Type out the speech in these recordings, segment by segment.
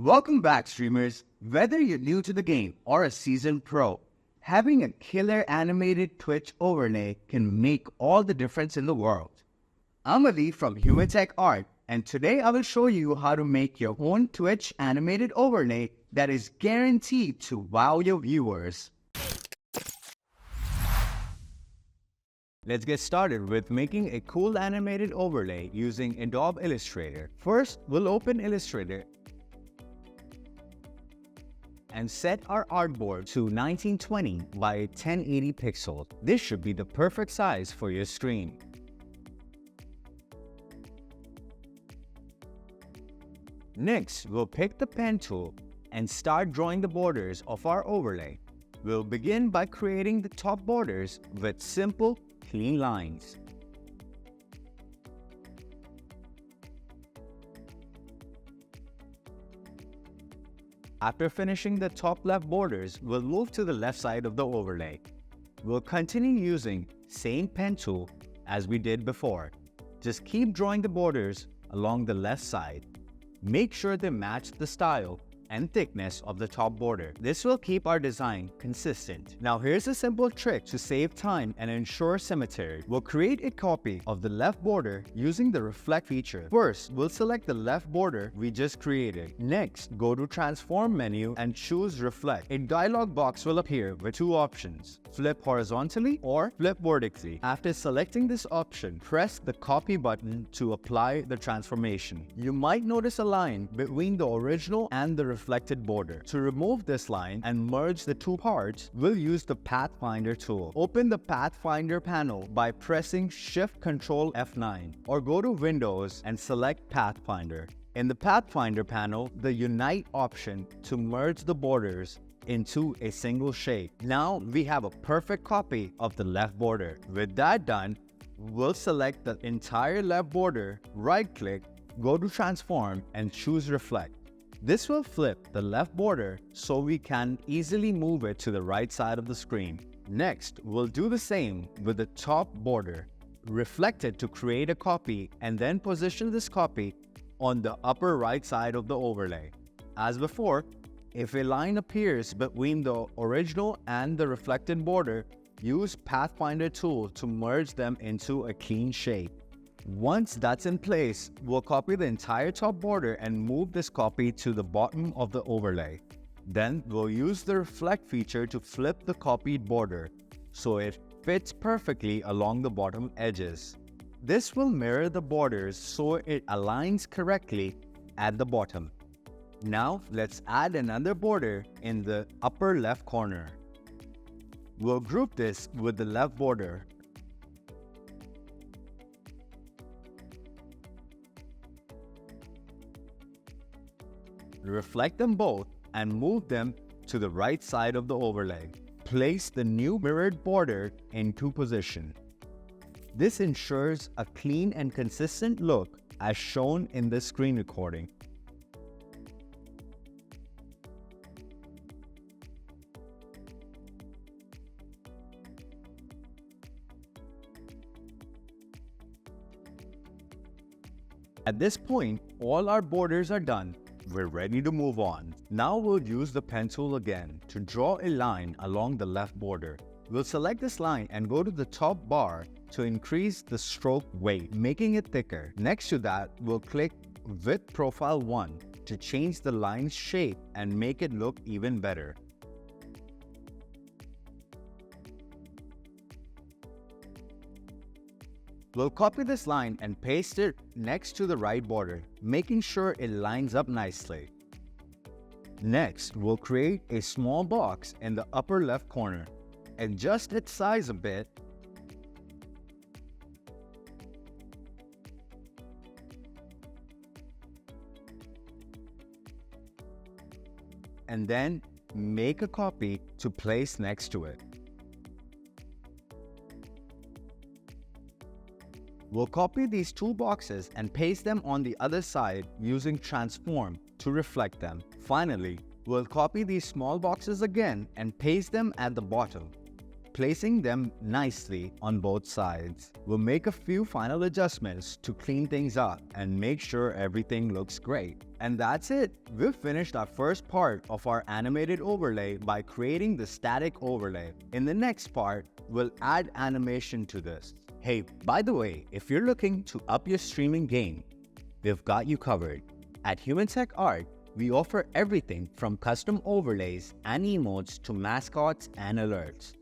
Welcome back, streamers. Whether you're new to the game or a seasoned pro, having a killer animated Twitch overlay can make all the difference in the world. I'm Ali from Humantek Art, and today I will show you how to make your own Twitch animated overlay that is guaranteed to wow your viewers. Let's get started with making a cool animated overlay using Adobe Illustrator. First, we'll open Illustrator and set our artboard to 1920 by 1080 pixels. This should be the perfect size for your screen. Next, we'll pick the pen tool and start drawing the borders of our overlay. We'll begin by creating the top borders with simple, clean lines. After finishing the top left borders, we'll move to the left side of the overlay. We'll continue using same pen tool as we did before. Just keep drawing the borders along the left side. Make sure they match the style and thickness of the top border. This will keep our design consistent. Now here's a simple trick to save time and ensure symmetry. We'll create a copy of the left border using the reflect feature. First, we'll select the left border we just created. Next, go to transform menu and choose reflect. A dialog box will appear with two options: flip horizontally or flip vertically. After selecting this option, press the copy button to apply the transformation. You might notice a line between the original and the reflected border. To remove this line and merge the two parts, we'll use the Pathfinder tool. Open the Pathfinder panel by pressing Shift-Ctrl F9 or go to Windows and select Pathfinder. In the Pathfinder panel, the Unite option to merge the borders into a single shape. Now we have a perfect copy of the left border. With that done, we'll select the entire left border, right-click, go to Transform and choose Reflect. This will flip the left border so we can easily move it to the right side of the screen. Next, we'll do the same with the top border. Reflect it to create a copy and then position this copy on the upper right side of the overlay. As before, if a line appears between the original and the reflected border, use Pathfinder tool to merge them into a clean shape. Once that's in place, we'll copy the entire top border and move this copy to the bottom of the overlay. Then we'll use the reflect feature to flip the copied border so it fits perfectly along the bottom edges. This will mirror the borders so it aligns correctly at the bottom. Now let's add another border in the upper left corner. We'll group this with the left border. Reflect them both and move them to the right side of the overlay. Place the new mirrored border into position. This ensures a clean and consistent look as shown in the screen recording. At this point, all our borders are done. We're ready to move on. Now we'll use the pen tool again to draw a line along the left border. We'll select this line and go to the top bar to increase the stroke weight, making it thicker. Next to that, we'll click Width Profile 1 to change the line's shape and make it look even better. We'll copy this line and paste it next to the right border, making sure it lines up nicely. Next, we'll create a small box in the upper left corner. Adjust its size a bit. And then make a copy to place next to it. We'll copy these two boxes and paste them on the other side using Transform to reflect them. Finally, we'll copy these small boxes again and paste them at the bottom. placing them nicely on both sides. We'll make a few final adjustments to clean things up and make sure everything looks great. And that's it! We've finished our first part of our animated overlay by creating the static overlay. In the next part, we'll add animation to this. Hey, by the way, if you're looking to up your streaming game, we've got you covered. At Humantek Art, we offer everything from custom overlays and emotes to mascots and alerts.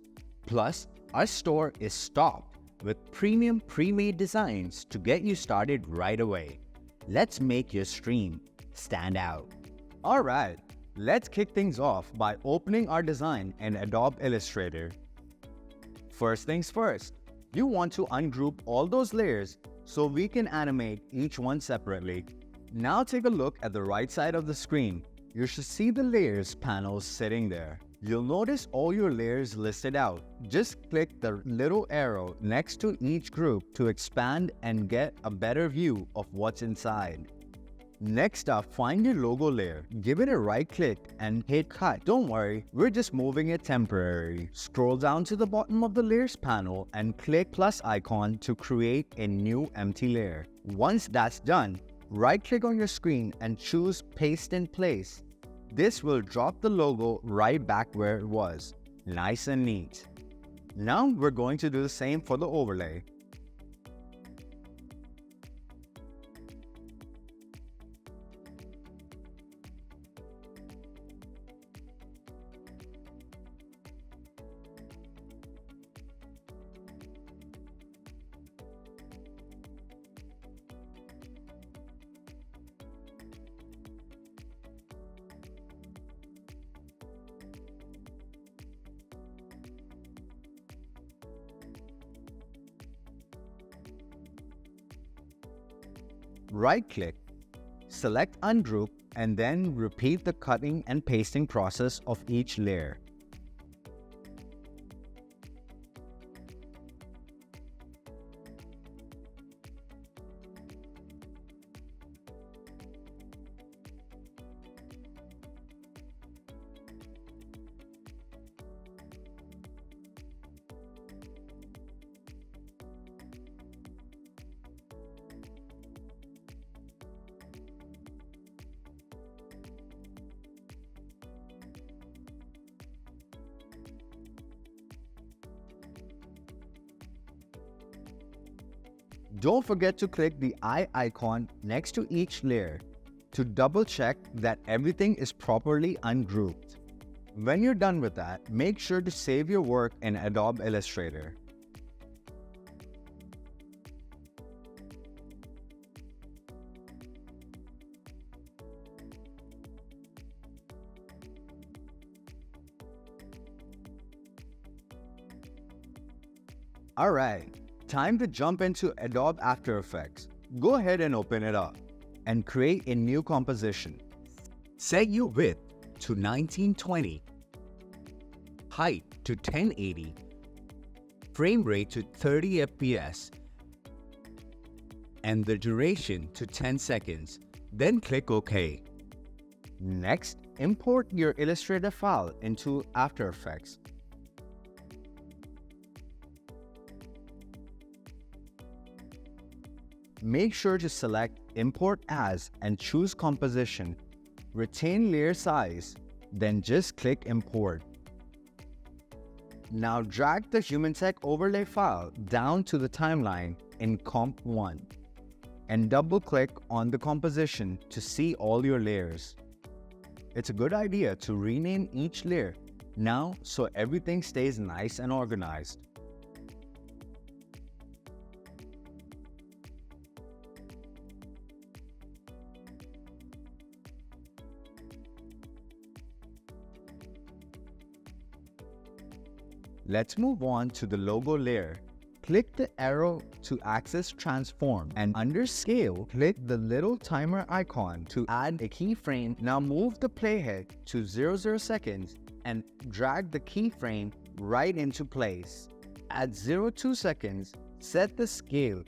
Plus, our store is stocked with premium pre-made designs to get you started right away. Let's make your stream stand out. Alright, let's kick things off by opening our design in Adobe Illustrator. First things first, you want to ungroup all those layers so we can animate each one separately. Now take a look at the right side of the screen. You should see the layers panel sitting there. You'll notice all your layers listed out. Just click the little arrow next to each group to expand and get a better view of what's inside. Next up, find your logo layer. Give it a right click and hit cut. Don't worry, we're just moving it temporarily. Scroll down to the bottom of the layers panel and click plus icon to create a new empty layer. Once that's done, right-click on your screen and choose Paste in Place. This will drop the logo right back where it was. Nice and neat. Now we're going to do the same for the overlay. Right-click, select Ungroup, and then repeat the cutting and pasting process of each layer. Don't forget to click the eye icon next to each layer to double check that everything is properly ungrouped. When you're done with that, make sure to save your work in Adobe Illustrator. Alright, time to jump into Adobe After Effects. Go ahead and open it up and create a new composition. Set your width to 1920, height to 1080, frame rate to 30 FPS, and the duration to 10 seconds. Then click OK. Next, import your Illustrator file into After Effects. Make sure to select Import As and choose Composition. Retain layer size, then just click Import. Now drag the Humantek overlay file down to the timeline in Comp 1 and double-click on the composition to see all your layers. It's a good idea to rename each layer now so everything stays nice and organized. Let's move on to the logo layer. Click the arrow to access transform and under scale, click the little timer icon to add a keyframe. Now move the playhead to 00 seconds and drag the keyframe right into place. At 02 seconds, set the scale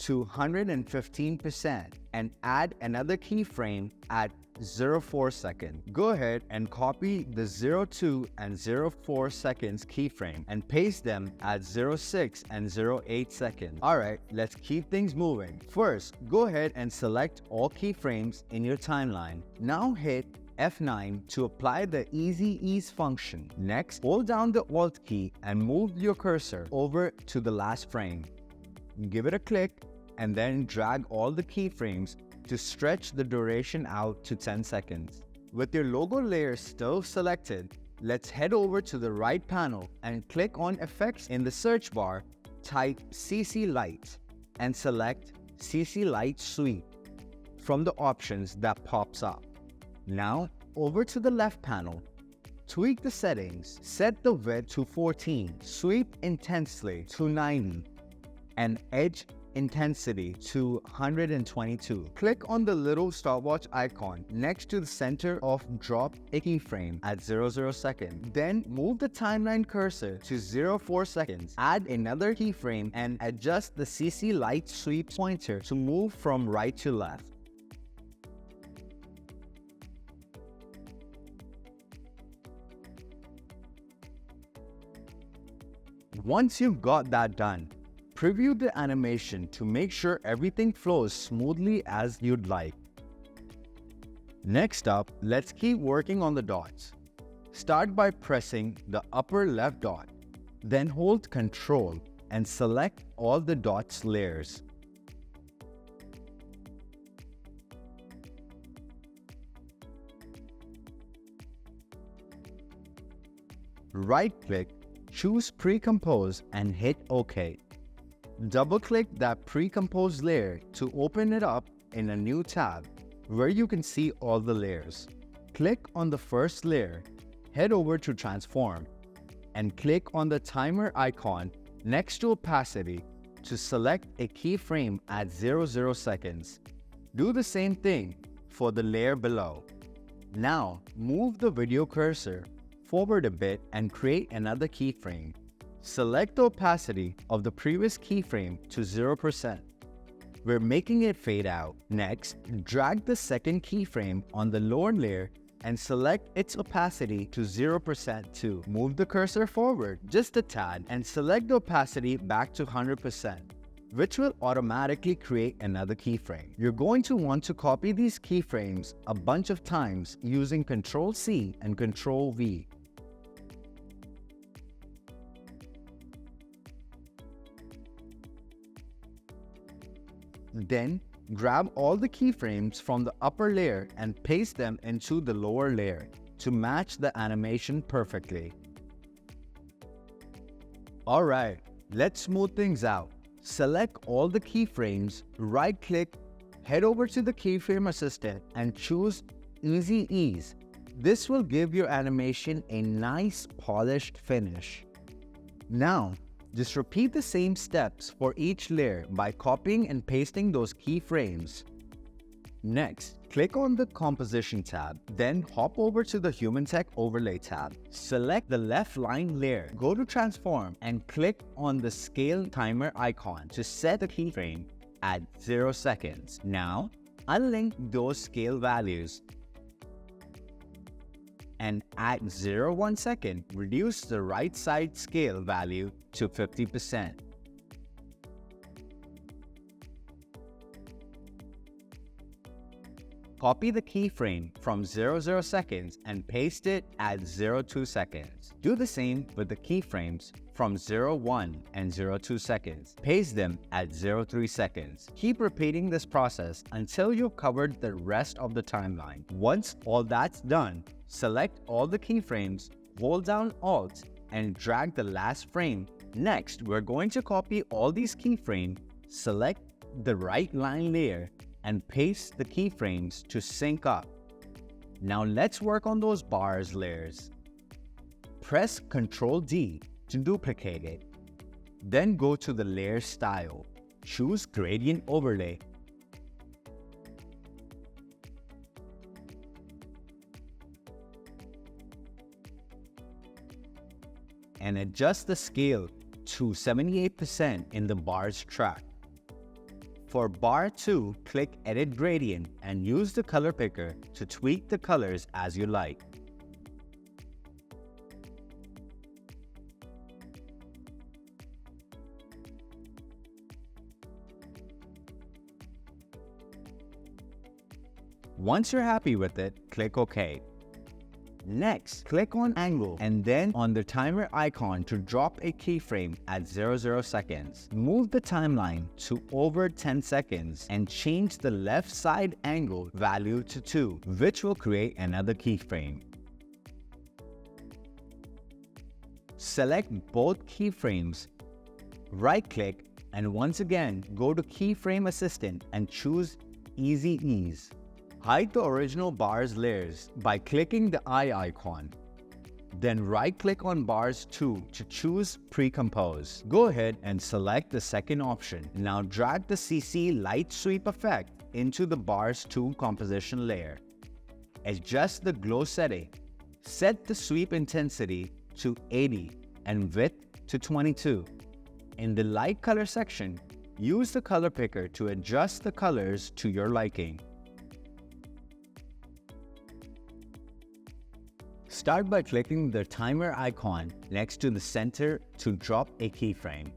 to 115% and add another keyframe at 0.04 seconds. Go ahead and copy the 0.2 and 0.4 seconds keyframe and paste them at 0.6 and 0.8 seconds. Alright, let's keep things moving. First, go ahead and select all keyframes in your timeline. Now hit F9 to apply the Easy Ease function. Next, hold down the Alt key and move your cursor over to the last frame. Give it a click and then drag all the keyframes to stretch the duration out to 10 seconds. With your logo layer still selected, let's head over to the right panel and click on Effects in the search bar, type CC Light and select CC Light Sweep from the options that pops up. Now, over to the left panel, tweak the settings, set the width to 14, sweep intensely to 90, and edge intensity to 122. Click on the little stopwatch icon next to the center of drop a keyframe at 00 seconds. Then move the timeline cursor to 0.4 seconds. Add another keyframe and adjust the CC Light Sweep pointer to move from right to left. Once you've got that done, preview the animation to make sure everything flows smoothly as you'd like. Next up, let's keep working on the dots. Start by pressing the upper left dot, then hold Ctrl and select all the dots layers. Right-click, choose Pre-compose and hit OK. Double-click that pre-composed layer to open it up in a new tab where you can see all the layers. Click on the first layer, head over to Transform, and click on the timer icon next to Opacity to select a keyframe at 00 seconds. Do the same thing for the layer below. Now, move the video cursor forward a bit and create another keyframe. Select the opacity of the previous keyframe to 0%. We're making it fade out. Next, drag the second keyframe on the lower layer and select its opacity to 0% too. Move the cursor forward just a tad and select the opacity back to 100%, which will automatically create another keyframe. You're going to want to copy these keyframes a bunch of times using Ctrl-C and Ctrl-V. Then, grab all the keyframes from the upper layer and paste them into the lower layer to match the animation perfectly. Alright, let's smooth things out. Select all the keyframes, right-click, head over to the Keyframe Assistant and choose Easy Ease. This will give your animation a nice polished finish. Now, just repeat the same steps for each layer by copying and pasting those keyframes. Next, click on the Composition tab, then hop over to the Humantek Overlay tab. Select the left line layer, go to Transform, and click on the Scale Timer icon to set the keyframe at 0 seconds. Now, unlink those scale values and at 0.1 second, reduce the right side scale value to 50%. Copy the keyframe from 00 seconds and paste it at 02 seconds. Do the same with the keyframes from 01 and 02 seconds. Paste them at 03 seconds. Keep repeating this process until you've covered the rest of the timeline. Once all that's done, select all the keyframes, hold down Alt, and drag the last frame. Next, we're going to copy all these keyframes, select the right line layer, and paste the keyframes to sync up. Now let's work on those bars layers. Press Ctrl-D to duplicate it. Then go to the layer style. Choose Gradient Overlay. And adjust the scale to 78% in the bars track. For bar 2, click Edit Gradient and use the color picker to tweak the colors as you like. Once you're happy with it, click OK. Next, click on Angle and then on the timer icon to drop a keyframe at 00 seconds. Move the timeline to over 10 seconds and change the left side angle value to 2, which will create another keyframe. Select both keyframes, right-click, and once again go to Keyframe Assistant and choose Easy Ease. Hide the original bar's layers by clicking the eye icon. Then right-click on bars 2 to choose Pre-compose. Go ahead and select the second option. Now drag the CC Light Sweep effect into the bars 2 composition layer. Adjust the glow setting. Set the sweep intensity to 80 and width to 22. In the light color section, use the color picker to adjust the colors to your liking. Start by clicking the timer icon next to the center to drop a keyframe.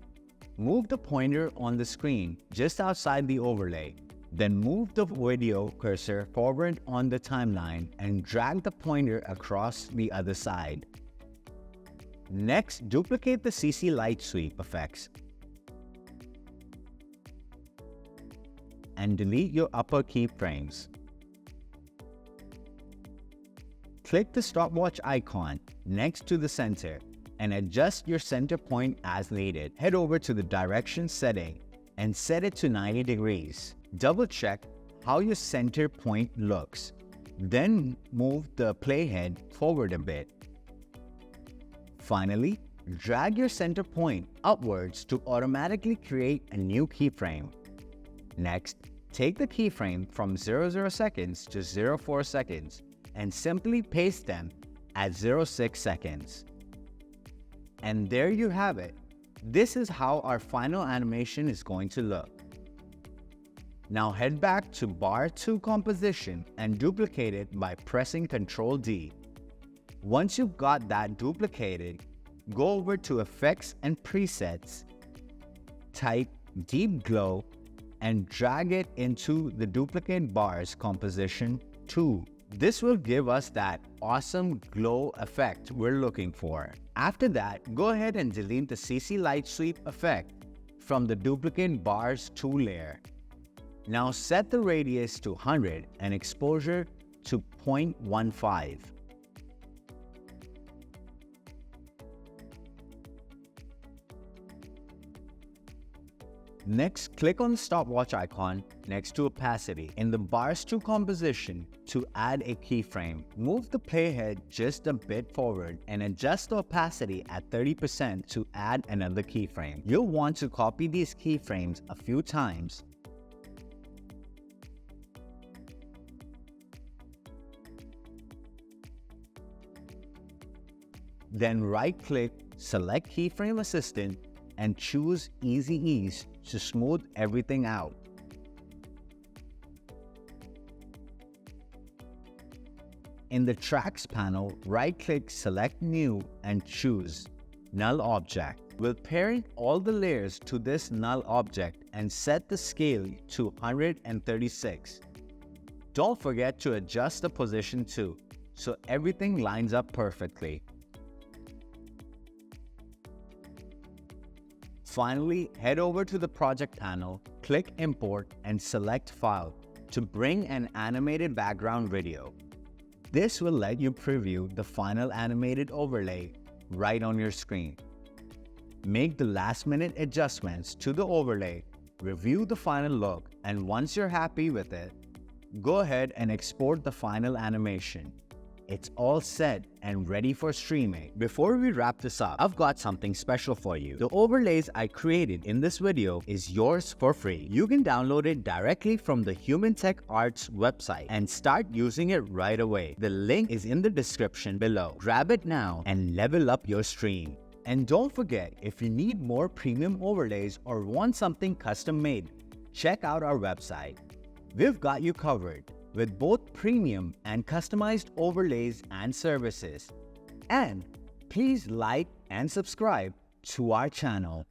Move the pointer on the screen just outside the overlay. Then move the video cursor forward on the timeline and drag the pointer across the other side. Next, duplicate the CC Light Sweep effects and delete your upper keyframes. Click the stopwatch icon next to the center and adjust your center point as needed. Head over to the direction setting and set it to 90 degrees. Double check how your center point looks. Then move the playhead forward a bit. Finally, drag your center point upwards to automatically create a new keyframe. Next, take the keyframe from 00 seconds to 04 seconds and simply paste them at 06 seconds. And there you have it. This is how our final animation is going to look. Now head back to bar 2 composition and duplicate it by pressing Ctrl D. Once you've got that duplicated, go over to Effects and Presets, type Deep Glow, and drag it into the duplicate bars composition 2. This will give us that awesome glow effect we're looking for. After that, go ahead and delete the CC Light Sweep effect from the duplicate bars 2 layer. Now set the radius to 100 and exposure to 0.15. Next, click on the stopwatch icon next to opacity in the bars 2 composition to add a keyframe. Move the playhead just a bit forward and adjust the opacity at 30% to add another keyframe. You'll want to copy these keyframes a few times. Then right-click, select Keyframe Assistant, and choose Easy Ease to smooth everything out. In the Tracks panel, right-click, select New, and choose Null Object. We'll parent all the layers to this null object and set the scale to 136. Don't forget to adjust the position too, so everything lines up perfectly. Finally, head over to the project panel, click Import and select File to bring an animated background video. This will let you preview the final animated overlay right on your screen. Make the last-minute adjustments to the overlay, review the final look, and once you're happy with it, go ahead and export the final animation. It's all set and ready for streaming. Before we wrap this up, I've got something special for you. The overlays I created in this video is yours for free. You can download it directly from the Humantek Arts website and start using it right away. The link is in the description below. Grab it now and level up your stream. And don't forget, if you need more premium overlays or want something custom made, check out our website. We've got you covered with both premium and customized overlays and services. And please like and subscribe to our channel.